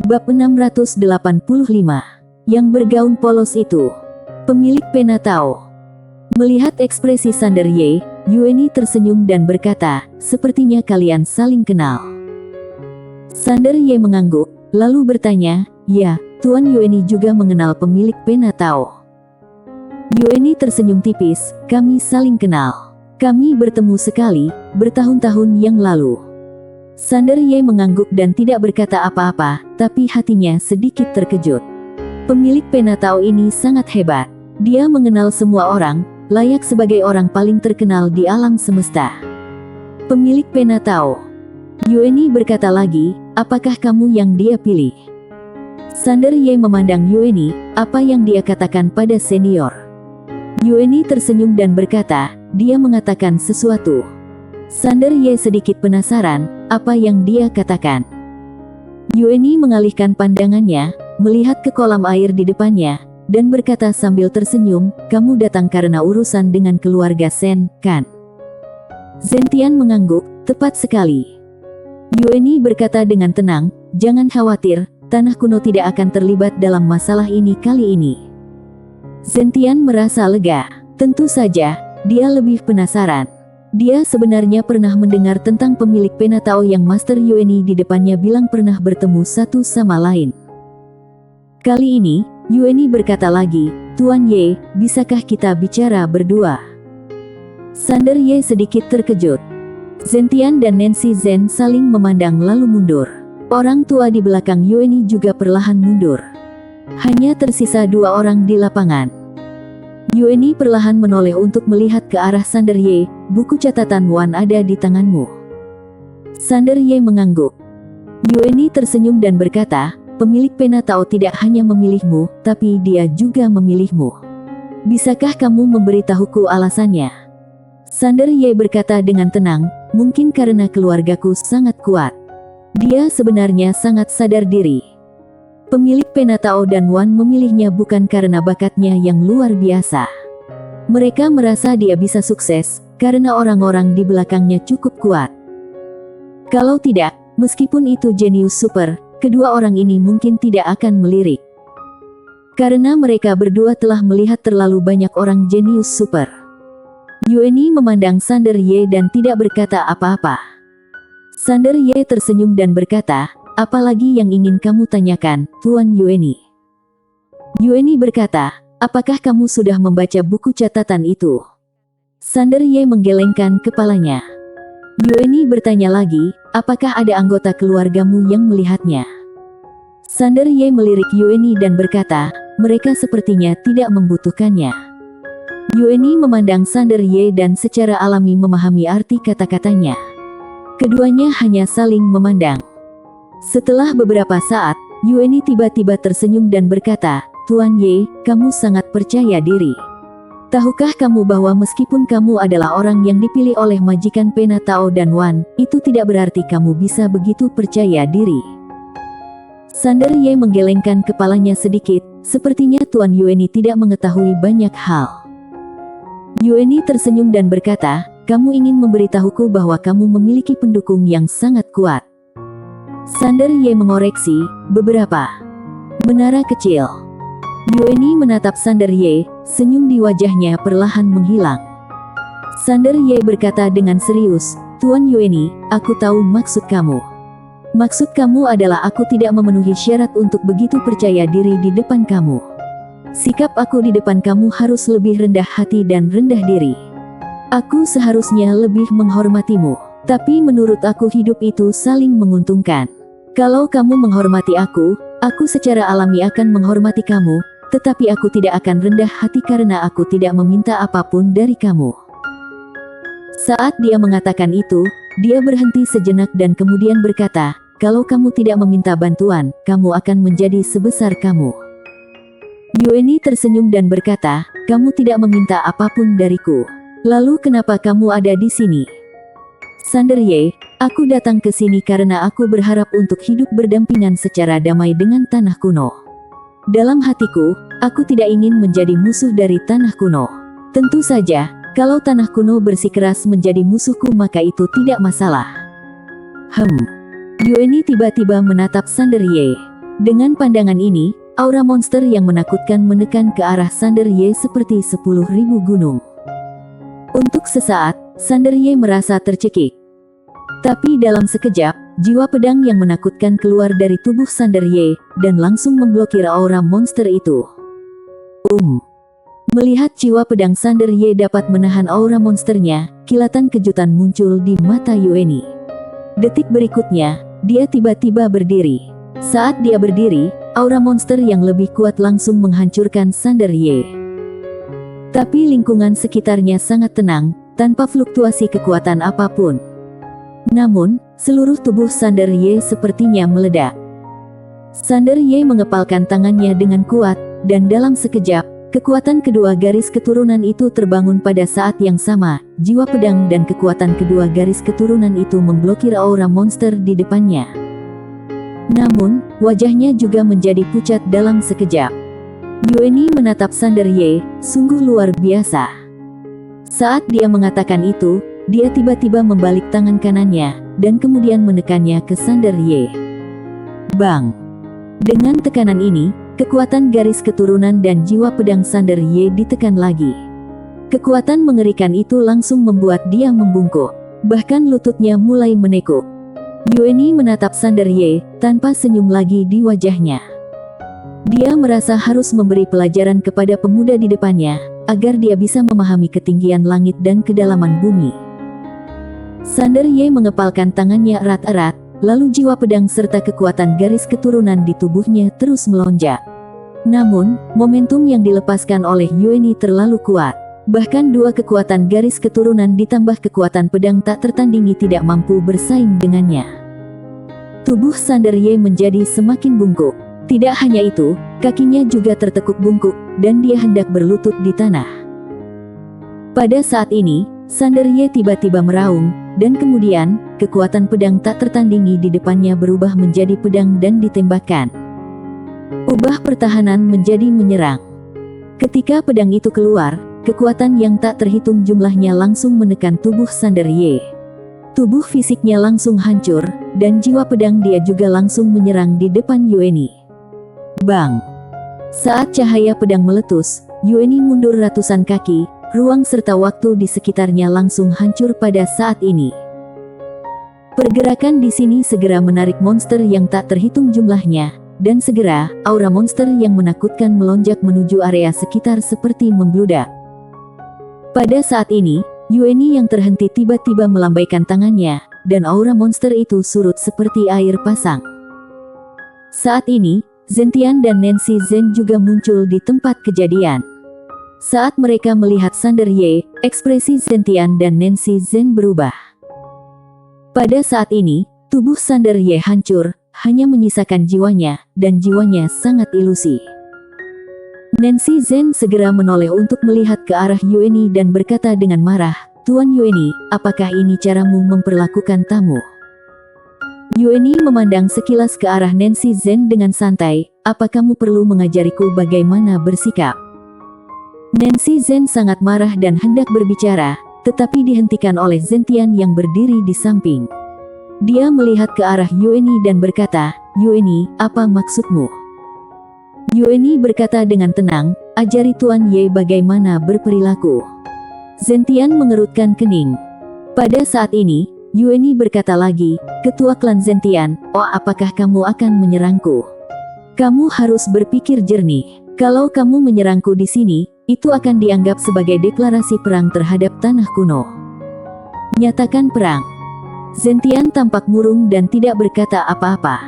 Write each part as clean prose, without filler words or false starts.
Bab 685. Yang bergaun polos itu. Pemilik pena Tao. Melihat ekspresi Sander Ye, Yueni tersenyum dan berkata, "Sepertinya kalian saling kenal." Sander Ye mengangguk, lalu bertanya, "Ya, Tuan Yueni juga mengenal pemilik pena Tao." Yueni tersenyum tipis, "Kami saling kenal. Kami bertemu sekali, bertahun-tahun yang lalu." Sander Ye mengangguk dan tidak berkata apa-apa, tapi hatinya sedikit terkejut. Pemilik pena Tao ini sangat hebat. Dia mengenal semua orang, layak sebagai orang paling terkenal di alam semesta. Pemilik pena Tao. Yueni berkata lagi, "Apakah kamu yang dia pilih?" Sander Ye memandang Yueni, apa yang dia katakan pada senior. Yueni tersenyum dan berkata, "Dia mengatakan sesuatu." Sander Ye sedikit penasaran, apa yang dia katakan. Yueni mengalihkan pandangannya, melihat ke kolam air di depannya, dan berkata sambil tersenyum, "Kamu datang karena urusan dengan keluarga Sen, kan?" Zentian mengangguk, "Tepat sekali." Yueni berkata dengan tenang, "Jangan khawatir, tanah kuno tidak akan terlibat dalam masalah ini kali ini." Zentian merasa lega. Tentu saja, dia lebih penasaran. Dia sebenarnya pernah mendengar tentang pemilik pena Tao yang Master Yueni di depannya bilang pernah bertemu satu sama lain. Kali ini, Yueni berkata lagi, "Tuan Ye, bisakah kita bicara berdua?" Sander Ye sedikit terkejut. Zentian dan Nancy Zhen saling memandang lalu mundur. Orang tua di belakang Yueni juga perlahan mundur. Hanya tersisa dua orang di lapangan. Yueni perlahan menoleh untuk melihat ke arah Sander Ye. "Buku catatan Wan ada di tanganmu." Sander Ye mengangguk. Yueni tersenyum dan berkata, "Pemilik pena Tao tidak hanya memilihmu, tapi dia juga memilihmu. Bisakah kamu memberitahuku alasannya?" Sander Ye berkata dengan tenang, "Mungkin karena keluargaku sangat kuat. Dia sebenarnya sangat sadar diri. Pemilik pena Tao dan Wan memilihnya bukan karena bakatnya yang luar biasa. Mereka merasa dia bisa sukses, karena orang-orang di belakangnya cukup kuat. Kalau tidak, meskipun itu jenius super, kedua orang ini mungkin tidak akan melirik. Karena mereka berdua telah melihat terlalu banyak orang jenius super." Yueni memandang Sander Ye dan tidak berkata apa-apa. Sander Ye tersenyum dan berkata, "Apalagi yang ingin kamu tanyakan, Tuan Yueni?" Yueni berkata, "Apakah kamu sudah membaca buku catatan itu?" Sander Ye menggelengkan kepalanya. Yueni bertanya lagi, "Apakah ada anggota keluargamu yang melihatnya?" Sander Ye melirik Yueni dan berkata, "Mereka sepertinya tidak membutuhkannya." Yueni memandang Sander Ye dan secara alami memahami arti kata-katanya. Keduanya hanya saling memandang. Setelah beberapa saat, Yueni tiba-tiba tersenyum dan berkata, "Tuan Ye, kamu sangat percaya diri. Tahukah kamu bahwa meskipun kamu adalah orang yang dipilih oleh majikan pena Tao dan Wan, itu tidak berarti kamu bisa begitu percaya diri." Sander Ye menggelengkan kepalanya sedikit, sepertinya Tuan Yueni tidak mengetahui banyak hal. Yueni tersenyum dan berkata, "Kamu ingin memberitahuku bahwa kamu memiliki pendukung yang sangat kuat." Sander Ye mengoreksi, "Beberapa." Menara kecil. Yueni menatap Sander Ye, senyum di wajahnya perlahan menghilang. Sander Ye berkata dengan serius, "Tuan Yueni, aku tahu maksud kamu. Maksud kamu adalah aku tidak memenuhi syarat untuk begitu percaya diri di depan kamu. Sikap aku di depan kamu harus lebih rendah hati dan rendah diri. Aku seharusnya lebih menghormatimu. Tapi menurut aku hidup itu saling menguntungkan. Kalau kamu menghormati aku secara alami akan menghormati kamu, tetapi aku tidak akan rendah hati karena aku tidak meminta apapun dari kamu." Saat dia mengatakan itu, dia berhenti sejenak dan kemudian berkata, "Kalau kamu tidak meminta bantuan, kamu akan menjadi sebesar kamu." Yueni tersenyum dan berkata, "Kamu tidak meminta apapun dariku. Lalu kenapa kamu ada di sini?" Sander Ye, "Aku datang ke sini karena aku berharap untuk hidup berdampingan secara damai dengan tanah kuno. Dalam hatiku, aku tidak ingin menjadi musuh dari tanah kuno. Tentu saja, kalau tanah kuno bersikeras menjadi musuhku maka itu tidak masalah." Yueni tiba-tiba menatap Sander Ye. Dengan pandangan ini, aura monster yang menakutkan menekan ke arah Sander Ye seperti 10.000 gunung. Untuk sesaat, Sander Ye merasa tercekik. Tapi dalam sekejap, jiwa pedang yang menakutkan keluar dari tubuh Sander Ye, dan langsung memblokir aura monster itu. Melihat jiwa pedang Sander Ye dapat menahan aura monsternya, kilatan kejutan muncul di mata Yueni. Detik berikutnya, dia tiba-tiba berdiri. Saat dia berdiri, aura monster yang lebih kuat langsung menghancurkan Sander Ye. Tapi lingkungan sekitarnya sangat tenang, tanpa fluktuasi kekuatan apapun. Namun, seluruh tubuh Sander Ye sepertinya meledak. Sander Ye mengepalkan tangannya dengan kuat, dan dalam sekejap, kekuatan kedua garis keturunan itu terbangun pada saat yang sama. Jiwa pedang dan kekuatan kedua garis keturunan itu memblokir aura monster di depannya. Namun, wajahnya juga menjadi pucat dalam sekejap. Yueni menatap Sander Ye, sungguh luar biasa. Saat dia mengatakan itu, dia tiba-tiba membalik tangan kanannya, dan kemudian menekannya ke Sander Ye. Bang! Dengan tekanan ini, kekuatan garis keturunan dan jiwa pedang Sander Ye ditekan lagi. Kekuatan mengerikan itu langsung membuat dia membungkuk. Bahkan lututnya mulai menekuk. Yueni menatap Sander Ye, tanpa senyum lagi di wajahnya. Dia merasa harus memberi pelajaran kepada pemuda di depannya, agar dia bisa memahami ketinggian langit dan kedalaman bumi. Sander Ye mengepalkan tangannya erat-erat, lalu jiwa pedang serta kekuatan garis keturunan di tubuhnya terus melonjak. Namun, momentum yang dilepaskan oleh Yueni terlalu kuat. Bahkan dua kekuatan garis keturunan ditambah kekuatan pedang tak tertandingi tidak mampu bersaing dengannya. Tubuh Sander Ye menjadi semakin bungkuk. Tidak hanya itu, kakinya juga tertekuk bungkuk, dan dia hendak berlutut di tanah. Pada saat ini, Sander Ye tiba-tiba meraung, dan kemudian, kekuatan pedang tak tertandingi di depannya berubah menjadi pedang dan ditembakkan. Ubah pertahanan menjadi menyerang. Ketika pedang itu keluar, kekuatan yang tak terhitung jumlahnya langsung menekan tubuh Sander Ye. Tubuh fisiknya langsung hancur, dan jiwa pedang dia juga langsung menyerang di depan Yueni. Bang! Saat cahaya pedang meletus, Yueni mundur ratusan kaki, ruang serta waktu di sekitarnya langsung hancur pada saat ini. Pergerakan di sini segera menarik monster yang tak terhitung jumlahnya, dan segera, aura monster yang menakutkan melonjak menuju area sekitar seperti membludak. Pada saat ini, Yueni yang terhenti tiba-tiba melambaikan tangannya, dan aura monster itu surut seperti air pasang. Saat ini, Zentian dan Nancy Zhen juga muncul di tempat kejadian. Saat mereka melihat Sander Ye, ekspresi Zentian dan Nancy Zhen berubah. Pada saat ini, tubuh Sander Ye hancur, hanya menyisakan jiwanya, dan jiwanya sangat ilusi. Nancy Zhen segera menoleh untuk melihat ke arah Yueni dan berkata dengan marah, "Tuan Yueni, apakah ini caramu memperlakukan tamu?" Yueni memandang sekilas ke arah Nancy Zhen dengan santai, "Apa kamu perlu mengajariku bagaimana bersikap?" Nancy Zhen sangat marah dan hendak berbicara, tetapi dihentikan oleh Zentian yang berdiri di samping. Dia melihat ke arah Yueni dan berkata, "Yueni, apa maksudmu?" Yueni berkata dengan tenang, "Ajari Tuan Ye bagaimana berperilaku." Zentian mengerutkan kening. Pada saat ini, Yueni berkata lagi, "Ketua klan Zentian, oh apakah kamu akan menyerangku? Kamu harus berpikir jernih. Kalau kamu menyerangku di sini, itu akan dianggap sebagai deklarasi perang terhadap tanah kuno. Nyatakan perang." Zentian tampak murung dan tidak berkata apa-apa.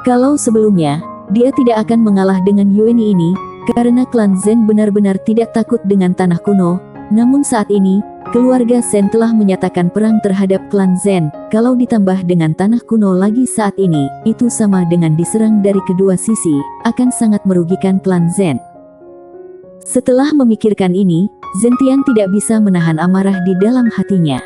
Kalau sebelumnya, dia tidak akan mengalah dengan Yueni ini, karena klan Zhen benar-benar tidak takut dengan tanah kuno. Namun saat ini, keluarga Zhen telah menyatakan perang terhadap klan Zhen. Kalau ditambah dengan tanah kuno lagi saat ini, itu sama dengan diserang dari kedua sisi, akan sangat merugikan klan Zhen. Setelah memikirkan ini, Zentian tidak bisa menahan amarah di dalam hatinya.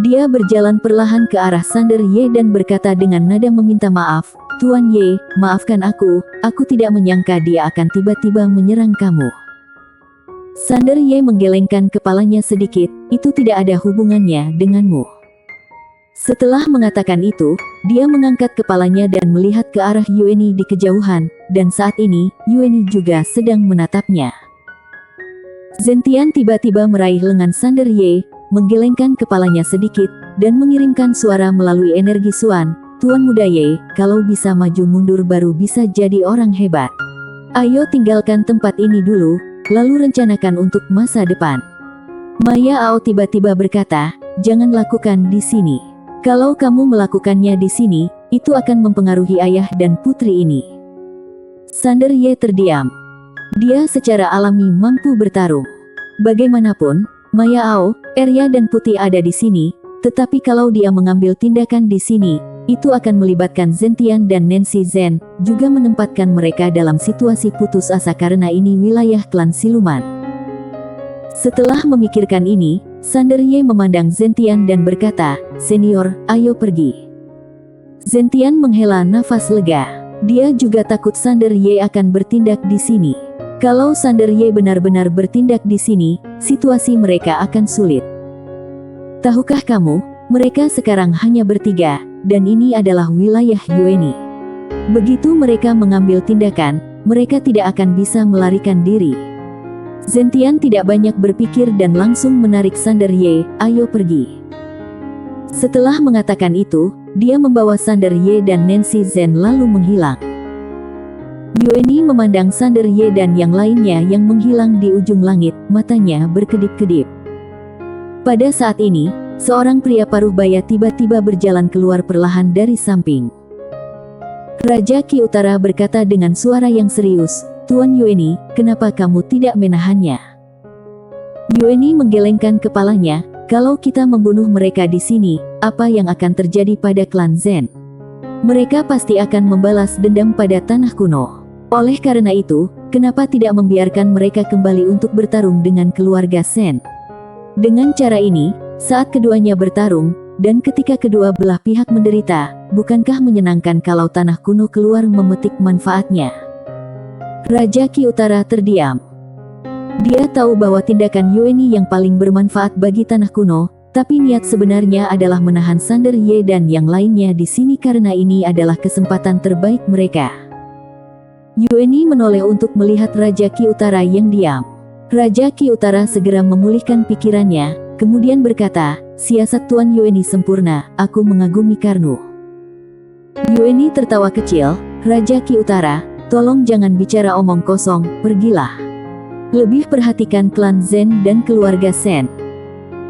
Dia berjalan perlahan ke arah Sander Ye dan berkata dengan nada meminta maaf, "Tuan Ye, maafkan aku tidak menyangka dia akan tiba-tiba menyerang kamu." Sander Ye menggelengkan kepalanya sedikit, "Itu tidak ada hubungannya denganmu." Setelah mengatakan itu, dia mengangkat kepalanya dan melihat ke arah Yueni di kejauhan, dan saat ini, Yueni juga sedang menatapnya. Zentian tiba-tiba meraih lengan Sander Ye, menggelengkan kepalanya sedikit, dan mengirimkan suara melalui energi Suan, "Tuan muda Ye, kalau bisa maju mundur baru bisa jadi orang hebat. Ayo tinggalkan tempat ini dulu, lalu rencanakan untuk masa depan." Maya Ao tiba-tiba berkata, "Jangan lakukan di sini. Kalau kamu melakukannya di sini, itu akan mempengaruhi ayah dan putri ini." Sander Ye terdiam. Dia secara alami mampu bertarung. Bagaimanapun, Maya Ao, Arya dan Putih ada di sini, tetapi kalau dia mengambil tindakan di sini, itu akan melibatkan Zentian dan Nancy Zen, juga menempatkan mereka dalam situasi putus asa karena ini wilayah klan siluman. Setelah memikirkan ini, Sander Ye memandang Zentian dan berkata, "Senior, ayo pergi." Zentian menghela nafas lega. Dia juga takut Sander Ye akan bertindak di sini. Kalau Sander Ye benar-benar bertindak di sini, situasi mereka akan sulit. "Tahukah kamu, mereka sekarang hanya bertiga, dan ini adalah wilayah Yueni. Begitu mereka mengambil tindakan, mereka tidak akan bisa melarikan diri." Zentian tidak banyak berpikir dan langsung menarik Sander Ye, "Ayo pergi." Setelah mengatakan itu, dia membawa Sander Ye dan Nancy Zen lalu menghilang. Yueni memandang Sander Ye dan yang lainnya yang menghilang di ujung langit, matanya berkedip-kedip. Pada saat ini, seorang pria paruh baya tiba-tiba berjalan keluar perlahan dari samping. Raja Qi Utara berkata dengan suara yang serius, "Tuan Yueni, kenapa kamu tidak menahannya?" Yueni menggelengkan kepalanya, "Kalau kita membunuh mereka di sini, apa yang akan terjadi pada klan Zen? Mereka pasti akan membalas dendam pada tanah kuno. Oleh karena itu, kenapa tidak membiarkan mereka kembali untuk bertarung dengan keluarga Sen? Dengan cara ini, saat keduanya bertarung, dan ketika kedua belah pihak menderita, bukankah menyenangkan kalau tanah kuno keluar memetik manfaatnya?" Raja Qi Utara terdiam. Dia tahu bahwa tindakan Yueni yang paling bermanfaat bagi tanah kuno, tapi niat sebenarnya adalah menahan Sander Ye dan yang lainnya di sini karena ini adalah kesempatan terbaik mereka. Yueni menoleh untuk melihat Raja Qi Utara yang diam. Raja Qi Utara segera memulihkan pikirannya, kemudian berkata, "Siasat Tuan Yueni sempurna, aku mengagumi Karnu." Yueni tertawa kecil, "Raja Qi Utara, tolong jangan bicara omong kosong, pergilah. Lebih perhatikan klan Zen dan keluarga Sen."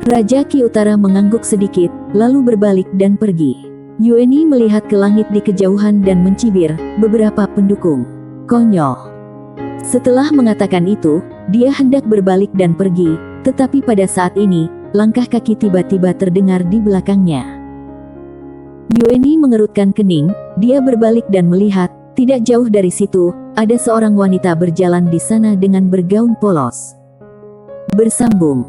Raja Qi Utara mengangguk sedikit, lalu berbalik dan pergi. Yueni melihat ke langit di kejauhan dan mencibir, "Beberapa pendukung. Konyol." Setelah mengatakan itu, dia hendak berbalik dan pergi, tetapi pada saat ini, langkah kaki tiba-tiba terdengar di belakangnya. Yueni mengerutkan kening, dia berbalik dan melihat, tidak jauh dari situ, ada seorang wanita berjalan di sana dengan bergaun polos. Bersambung.